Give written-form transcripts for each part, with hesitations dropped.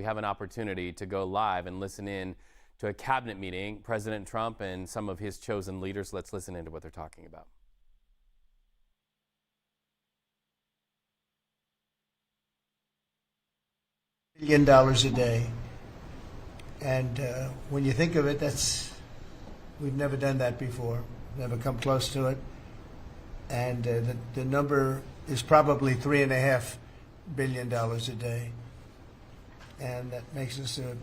have an opportunity to go live and listen in to a cabinet meeting, President Trump and some of his chosen leaders. Let's listen into what they're talking about. $1 billion a day. And when you think of it, we've never done that before, never come close to it. And the number is probably $3.5 billion a day. And that makes us a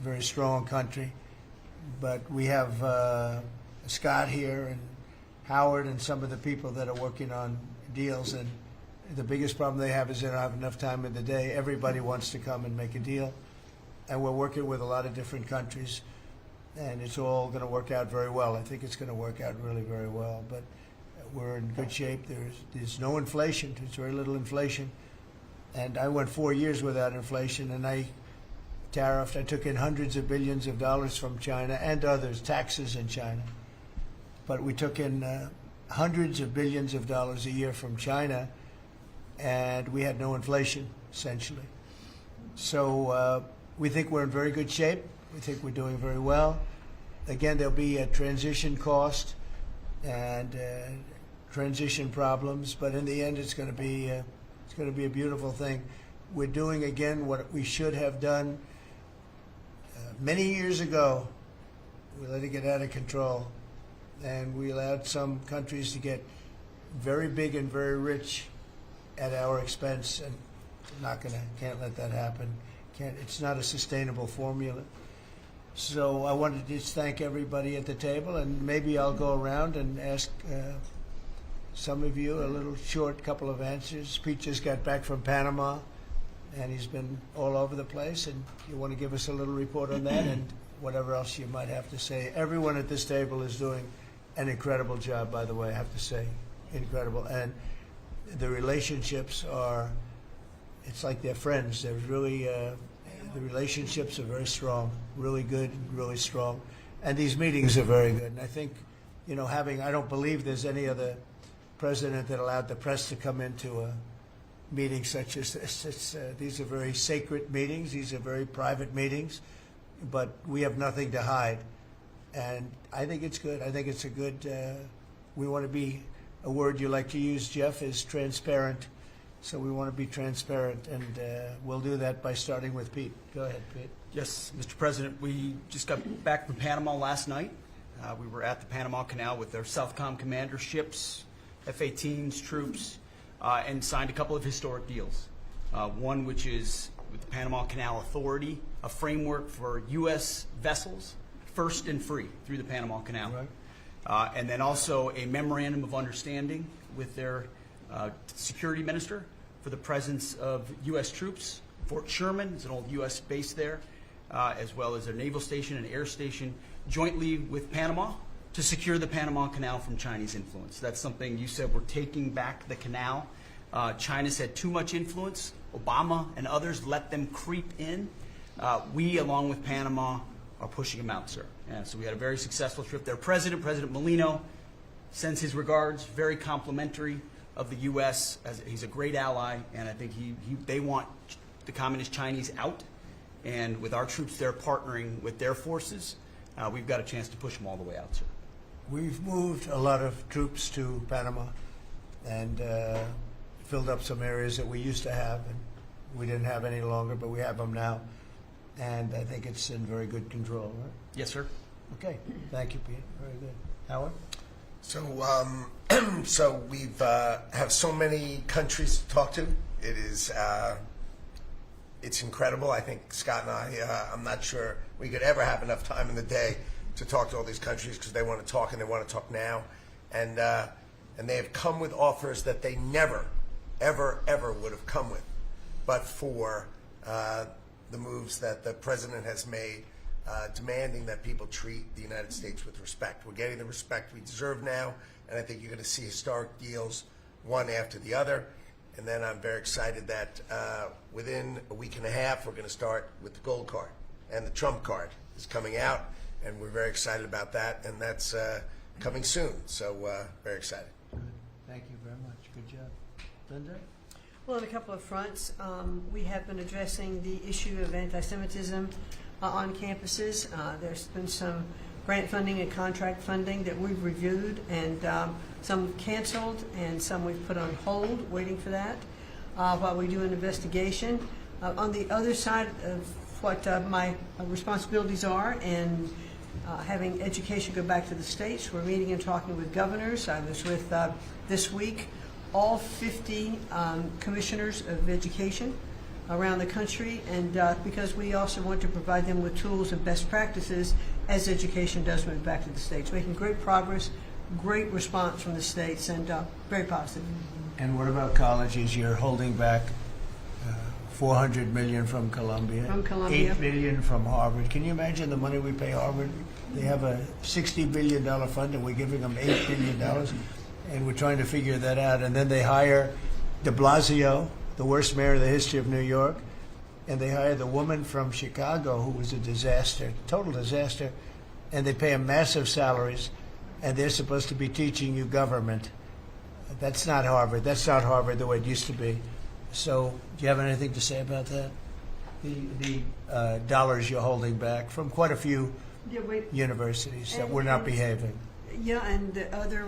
very strong country. But we have Scott here and Howard and some of the people that are working on deals. And the biggest problem they have is they don't have enough time in the day. Everybody wants to come and make a deal. And we're working with a lot of different countries. And it's all going to work out very well. I think it's going to work out really very well. But we're in good shape. There's no inflation. There's very little inflation. And I went 4 years without inflation, and I tariffed. I took in hundreds of billions of dollars from China and others, taxes in China. But we took in hundreds of billions of dollars a year from China, and we had no inflation, essentially. So we think we're in very good shape. We think we're doing very well. Again, there'll be a transition cost and transition problems, but in the end, it's going to be a beautiful thing. We're doing again what we should have done many years ago. We let it get out of control, and we allowed some countries to get very big and very rich at our expense, and can't let that happen. It's not a sustainable formula. So I wanted to just thank everybody at the table, and maybe I'll go around and ask some of you a little short couple of answers. Pete just got back from Panama, and he's been all over the place, and you want to give us a little report on that and whatever else you might have to say. Everyone at this table is doing an incredible job, by the way, I have to say, incredible. And the relationships it's like they're friends. They're really, the relationships are very strong, really good, really strong. And these meetings are very good. And I think, I don't believe there's any other president that allowed the press to come into a meeting such as this. These are very sacred meetings. These are very private meetings, but we have nothing to hide. And I think it's good. I think it's a good, we want to be, a word you like to use, Jeff, is transparent. So we want to be transparent, and we'll do that by starting with Pete. Go ahead, Pete. Yes, Mr. President, we just got back from Panama last night. We were at the Panama Canal with our Southcom commander ships, F-18s, troops, and signed a couple of historic deals. One which is with the Panama Canal Authority, a framework for U.S. vessels, first and free through the Panama Canal. Right. And then also a memorandum of understanding with their security minister for the presence of U.S. troops. Fort Sherman is an old U.S. base there, as well as their naval station and air station, jointly with Panama to secure the Panama Canal from Chinese influence. That's something you said, we're taking back the canal. China's had too much influence. Obama and others let them creep in. We, along with Panama, are pushing them out, sir. And so we had a very successful trip there. President Molino sends his regards, very complimentary of the U.S. He's a great ally, and I think they want the communist Chinese out. And with our troops there partnering with their forces, we've got a chance to push them all the way out, sir. We've moved a lot of troops to Panama and filled up some areas that we used to have, and we didn't have any longer, but we have them now. And I think it's in very good control, right? Yes, sir. Okay. Thank you, Pete. Very good. Howard? So, so we've have so many countries to talk to. It is, it's incredible. I think Scott and I'm not sure we could ever have enough time in the day to talk to all these countries because they want to talk and they want to talk now, and they have come with offers that they never, ever would have come with, but for the moves that the president has made. Demanding that people treat the United States with respect. We're getting the respect we deserve now, and I think you're going to see historic deals one after the other. And then I'm very excited that within a week and a half, we're going to start with the gold card, and the Trump card is coming out, and we're very excited about that, and that's coming soon. So very excited. Good. Thank you very much. Good job. Linda? Well, on a couple of fronts, we have been addressing the issue of anti-Semitism on campuses. There's been some grant funding and contract funding that we've reviewed, and some canceled and some we've put on hold, waiting for that, while we do an investigation. On the other side of what my responsibilities are, and having education go back to the states, we're meeting and talking with governors. I was with, this week, all 50 commissioners of education around the country, and because we also want to provide them with tools and best practices as education does move back to the states. Making great progress, great response from the states, and very positive. And what about colleges? You're holding back $400 million from Columbia. From Columbia. $8 billion from Harvard. Can you imagine the money we pay Harvard? They have a $60 billion fund, and we're giving them $8 billion, and we're trying to figure that out. And then they hire de Blasio, the worst mayor in the history of New York, and they hire the woman from Chicago who was a disaster, total disaster, and they pay them massive salaries, and they're supposed to be teaching you government. That's not Harvard. That's not Harvard the way it used to be. So, do you have anything to say about that? The dollars you're holding back from quite a few universities that were not behaving. Yeah, and the other,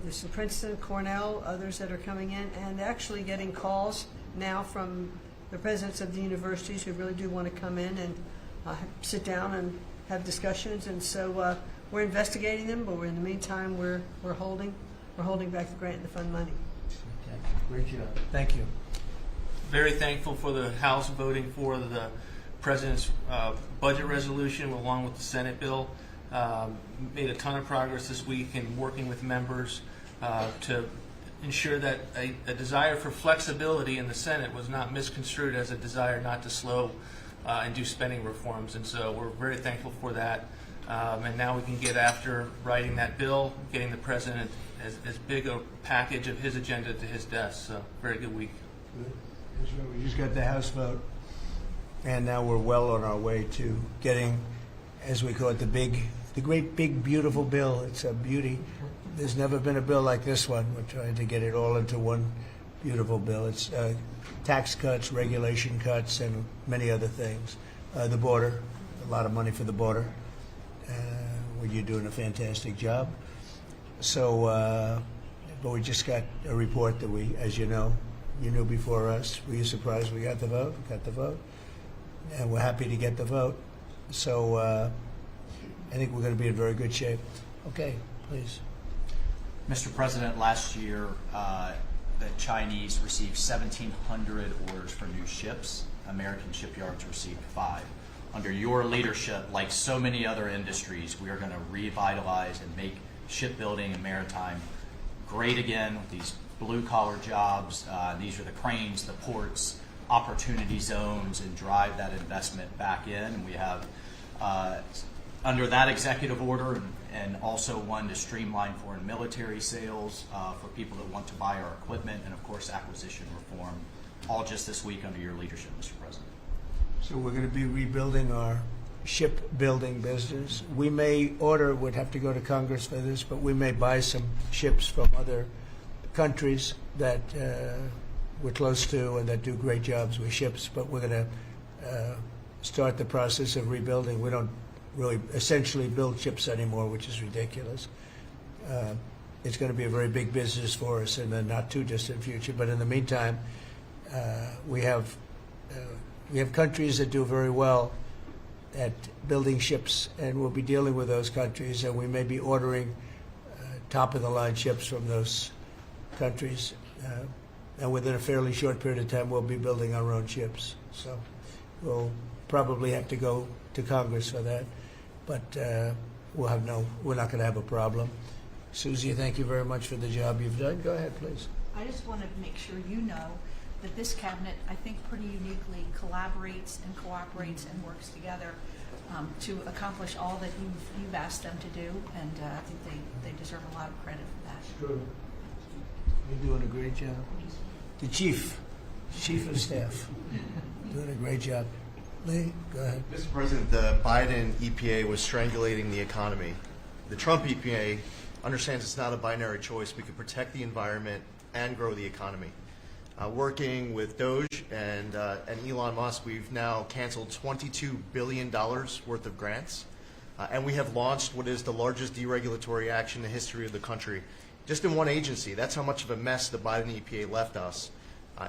there's some Princeton, Cornell, others that are coming in, and actually getting calls now from the presidents of the universities who really do want to come in and sit down and have discussions. And so we're investigating them, but in the meantime, we're holding back the grant and the fund money. Okay. Great job. Thank you. Very thankful for the House voting for the President's budget resolution along with the Senate bill. Made a ton of progress this week in working with members to ensure that a desire for flexibility in the Senate was not misconstrued as a desire not to slow and do spending reforms. And so we're very thankful for that. And now we can get after writing that bill, getting the President as big a package of his agenda to his desk. So very good week. Good. We just got the House vote, and now we're well on our way to getting, as we call it, the great big beautiful bill. It's a beauty. There's never been a bill like this one. We're trying to get it all into one beautiful bill. It's tax cuts, regulation cuts, and many other things. The border, a lot of money for the border. Well, you're doing a fantastic job. So, but we just got a report that we, as you know, you knew before us. Were you surprised we got the vote? We got the vote. And we're happy to get the vote. So I think we're going to be in very good shape. Okay, please. Mr. President, last year the Chinese received 1,700 orders for new ships. American shipyards received 5. Under your leadership, like so many other industries, we are going to revitalize and make shipbuilding and maritime great again with these blue-collar jobs. These are the cranes, the ports, opportunity zones, and drive that investment back in. And we have, under that executive order, and also one to streamline foreign military sales for people that want to buy our equipment, and of course acquisition reform, all just this week under your leadership, Mr. President. So we're going to be rebuilding our shipbuilding business. We may order, would have to go to Congress for this, but we may buy some ships from other countries that we're close to and that do great jobs with ships, but we're going to start the process of rebuilding. We don't really essentially build ships anymore, which is ridiculous. It's going to be a very big business for us in the not too distant future, but in the meantime, we have countries that do very well at building ships, and we'll be dealing with those countries, and we may be ordering top-of-the-line ships from those countries, and within a fairly short period of time, we'll be building our own ships. So we'll probably have to go to Congress for that, but we're not going to have a problem. Susie, thank you very much for the job you've done. Go ahead, please. I just want to make sure you know that this cabinet, I think, pretty uniquely collaborates and cooperates and works together to accomplish all that you've asked them to do, and I think they deserve a lot of credit for that. True. You're doing a great job. The chief of staff, doing a great job. Lee, go ahead. Mr. President, the Biden EPA was strangulating the economy. The Trump EPA understands it's not a binary choice. We can protect the environment and grow the economy. Working with Doge and Elon Musk, we've now canceled $22 billion worth of grants. And we have launched what is the largest deregulatory action in the history of the country, just in one agency. That's how much of a mess the Biden EPA left us.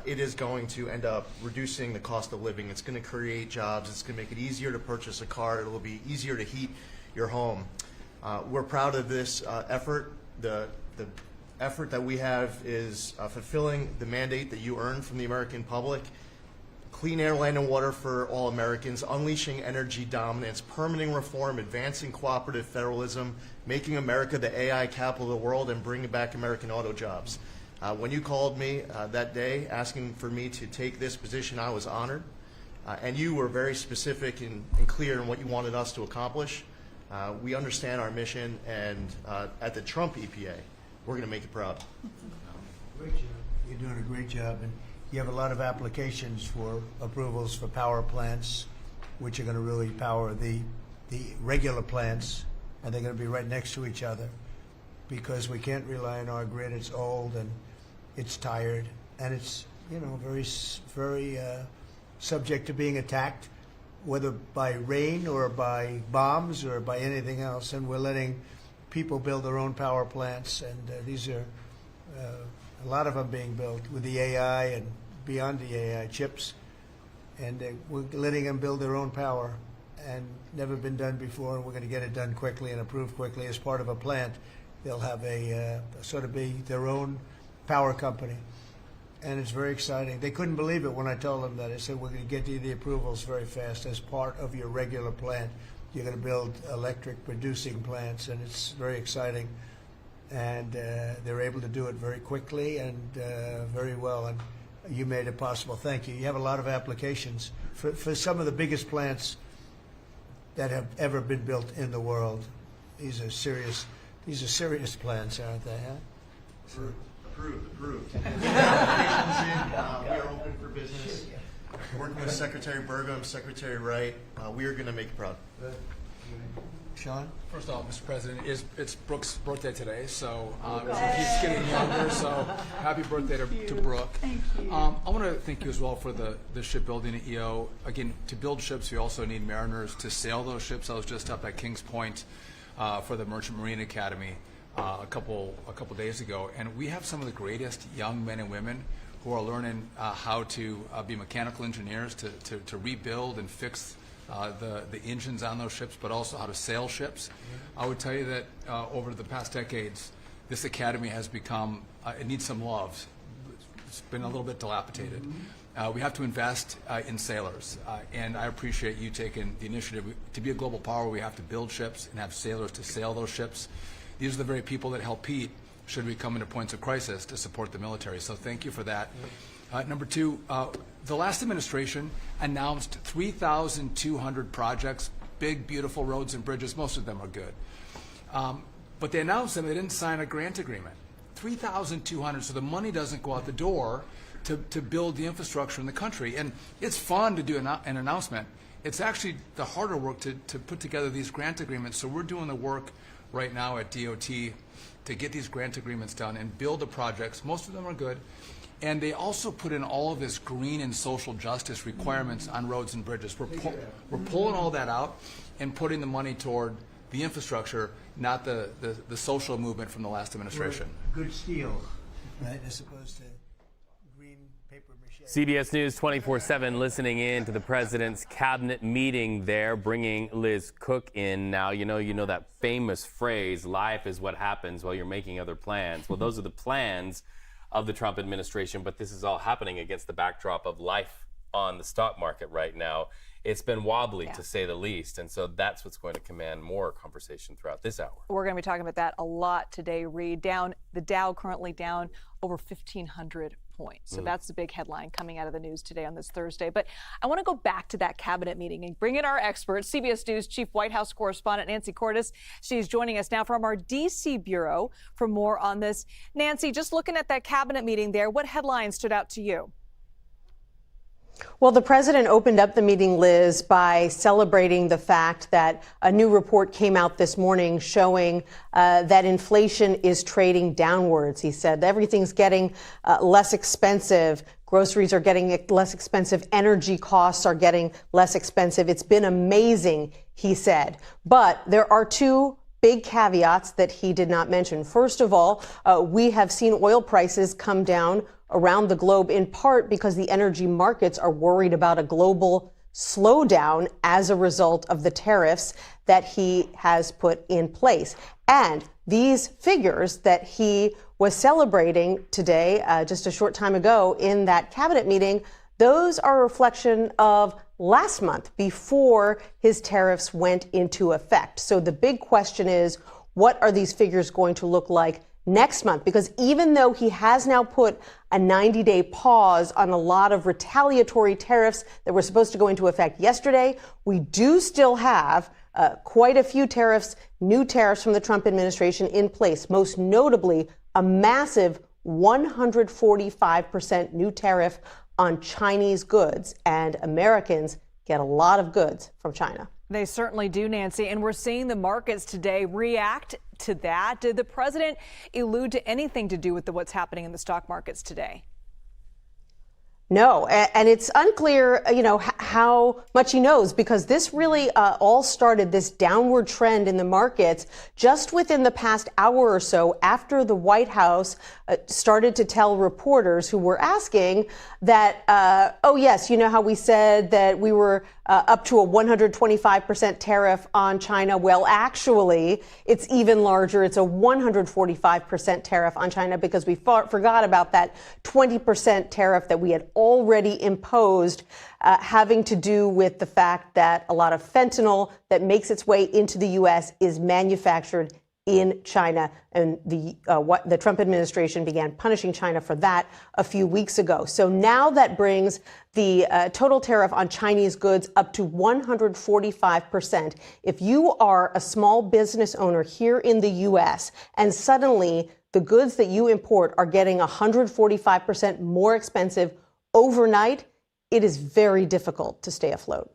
It is going to end up reducing the cost of living. It's going to create jobs. It's going to make it easier to purchase a car. It will be easier to heat your home. We're proud of this effort. The effort that we have is fulfilling the mandate that you earned from the American public. Clean air, land, and water for all Americans, unleashing energy dominance, permitting reform, advancing cooperative federalism, making America the AI capital of the world, and bringing back American auto jobs. When you called me that day asking for me to take this position, I was honored. And you were very specific and clear in what you wanted us to accomplish. We understand our mission, and at the Trump EPA, we're going to make you proud. Great job. You're doing a great job. And you have a lot of applications for approvals for power plants, which are going to really power the regular plants, and they're going to be right next to each other because we can't rely on our grid. It's old and it's tired, and it's very subject to being attacked, whether by rain or by bombs or by anything else. And we're letting people build their own power plants, and these are a lot of them being built with the AI and beyond the AI chips, and we're letting them build their own power, and never been done before, and we're going to get it done quickly and approved quickly as part of a plant. They'll have a sort of be their own power company, and it's very exciting. They couldn't believe it when I told them that. I said, we're going to get you the approvals very fast as part of your regular plant. You're going to build electric producing plants, and it's very exciting. And they're able to do it very quickly and very well, and you made it possible. Thank you. You have a lot of applications for some of the biggest plants that have ever been built in the world. These are serious plants, aren't they? Huh? Approved. Applications in. We are open for business. Working with Secretary Burgum, Secretary Wright, we are going to make you proud. Sean? First off, Mr. President, it's Brooke's birthday today, so she keeps getting younger, so happy birthday to Brooke. Thank you. I want to thank you as well for the shipbuilding at EO. Again, to build ships, we also need mariners to sail those ships. I was just up at Kings Point for the Merchant Marine Academy a couple days ago, and we have some of the greatest young men and women who are learning how to be mechanical engineers, to rebuild and fix the engines on those ships, but also how to sail ships. I would tell you that over the past decades, this academy has become, it needs some love. It's been a little bit dilapidated. We have to invest in sailors, and I appreciate you taking the initiative. To be a global power, we have to build ships and have sailors to sail those ships. These are the very people that help Pete should we come into points of crisis to support the military. So thank you for that. Number two, the last administration announced 3,200 projects, big, beautiful roads and bridges. Most of them are good. But they announced them, they didn't sign a grant agreement. 3,200, so the money doesn't go out the door to build the infrastructure in the country. And it's fun to do an announcement. It's actually the harder work to put together these grant agreements. So we're doing the work right now at DOT to get these grant agreements done and build the projects. Most of them are good. And they also put in all of this green and social justice requirements on roads and bridges. We're pulling all that out and putting the money toward the infrastructure, not the social movement from the last administration. Good steel, right, as opposed to green paper mache. CBS News 24/7 listening in to the president's cabinet meeting there, bringing Liz Cook in. Now, you know that famous phrase, life is what happens while you're making other plans. Well, those are the plans of the Trump administration, but this is all happening against the backdrop of life on the stock market right now. It's been wobbly, to say the least, and so that's what's going to command more conversation throughout this hour. We're going to be talking about that a lot today, Reed. The Dow currently down over 1,500 points. So that's the big headline coming out of the news today on this Thursday. But I want to go back to that cabinet meeting and bring in our expert, CBS News Chief White House correspondent Nancy Cordes. She's joining us now from our D.C. bureau for more on this. Nancy, just looking at that cabinet meeting there, what headline stood out to you? Well, the president opened up the meeting, Liz, by celebrating the fact that a new report came out this morning showing that inflation is trading downwards. He said everything's getting less expensive. Groceries are getting less expensive. Energy costs are getting less expensive. It's been amazing, he said. But there are two big caveats that he did not mention. First of all, we have seen oil prices come down around the globe, in part because the energy markets are worried about a global slowdown as a result of the tariffs that he has put in place. And these figures that he was celebrating today, just a short time ago in that cabinet meeting, those are a reflection of last month before his tariffs went into effect. So the big question is, what are these figures going to look like next month? Because even though he has now put a 90-day pause on a lot of retaliatory tariffs that were supposed to go into effect yesterday, we do still have quite a few tariffs, new tariffs from the Trump administration in place, most notably a massive 145% new tariff on Chinese goods, and Americans get a lot of goods from China. They certainly do, Nancy, and we're seeing the markets today react to that. Did the president allude to anything to do with what's happening in the stock markets today? No, and it's unclear, how much he knows, because this really all started, this downward trend in the markets just within the past hour or so after the White House started to tell reporters who were asking that, oh, yes, you know how we said that we were up to a 125% tariff on China? Well, actually, it's even larger. It's a 145% tariff on China because we forgot about that 20% tariff that we had already imposed, having to do with the fact that a lot of fentanyl that makes its way into the U.S. is manufactured in China. And the Trump administration began punishing China for that a few weeks ago. So now that brings the total tariff on Chinese goods up to 145%. If you are a small business owner here in the U.S. and suddenly the goods that you import are getting 145% more expensive overnight, it is very difficult to stay afloat.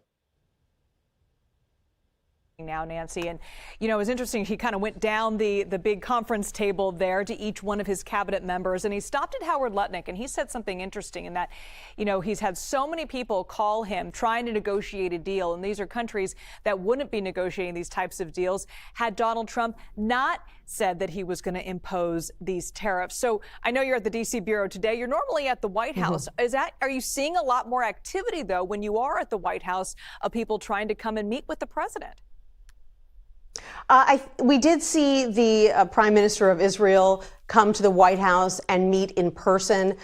Now, Nancy, and it was interesting. He kind of went down the big conference table there to each one of his cabinet members, and he stopped at Howard Lutnick, and he said something interesting in that, he's had so many people call him trying to negotiate a deal, and these are countries that wouldn't be negotiating these types of deals had Donald Trump not said that he was going to impose these tariffs. So I know you're at the D.C. bureau today. You're normally at the White House. Are you seeing a lot more activity, though, when you are at the White House of people trying to come and meet with the president? We did see the Prime Minister of Israel come to the White House and meet in person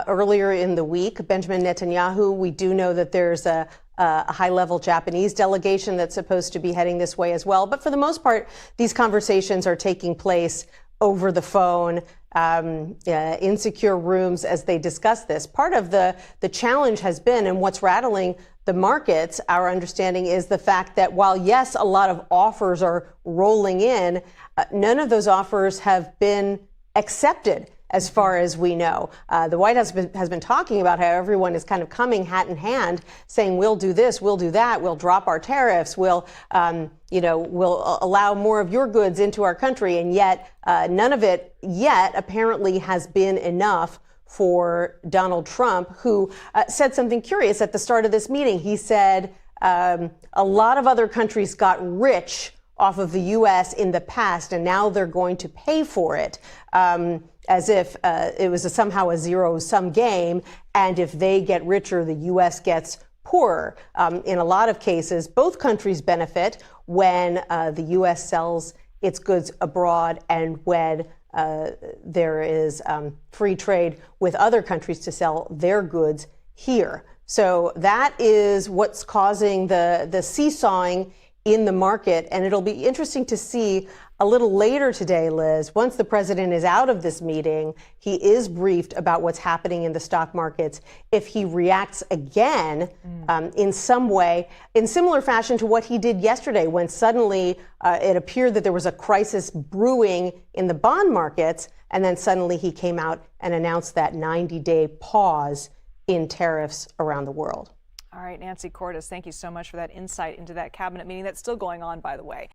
earlier in the week. Benjamin Netanyahu, we do know that there's a high-level Japanese delegation that's supposed to be heading this way as well. But for the most part, these conversations are taking place over the phone, in secure rooms as they discuss this. Part of the challenge has been, and what's rattling the markets, our understanding is the fact that while, yes, a lot of offers are rolling in, none of those offers have been accepted as far as we know. The White House has been talking about how everyone is kind of coming hat in hand saying, we'll do this, we'll do that, we'll drop our tariffs, we'll allow more of your goods into our country. And yet none of it yet apparently has been enough for Donald Trump, who said something curious at the start of this meeting. He said a lot of other countries got rich off of the U.S. in the past, and now they're going to pay for it, as if it was somehow a zero-sum game, and if they get richer, the U.S. gets poorer. In a lot of cases, both countries benefit when the U.S. sells its goods abroad and when there is free trade with other countries to sell their goods here. So that is what's causing the seesawing in the market. And it'll be interesting to see a little later today, Liz, once the president is out of this meeting, he is briefed about what's happening in the stock markets. If he reacts again in some way, in similar fashion to what he did yesterday, when suddenly it appeared that there was a crisis brewing in the bond markets, and then suddenly he came out and announced that 90-day pause in tariffs around the world. All right, Nancy Cordes, thank you so much for that insight into that cabinet meeting that's still going on, by the way.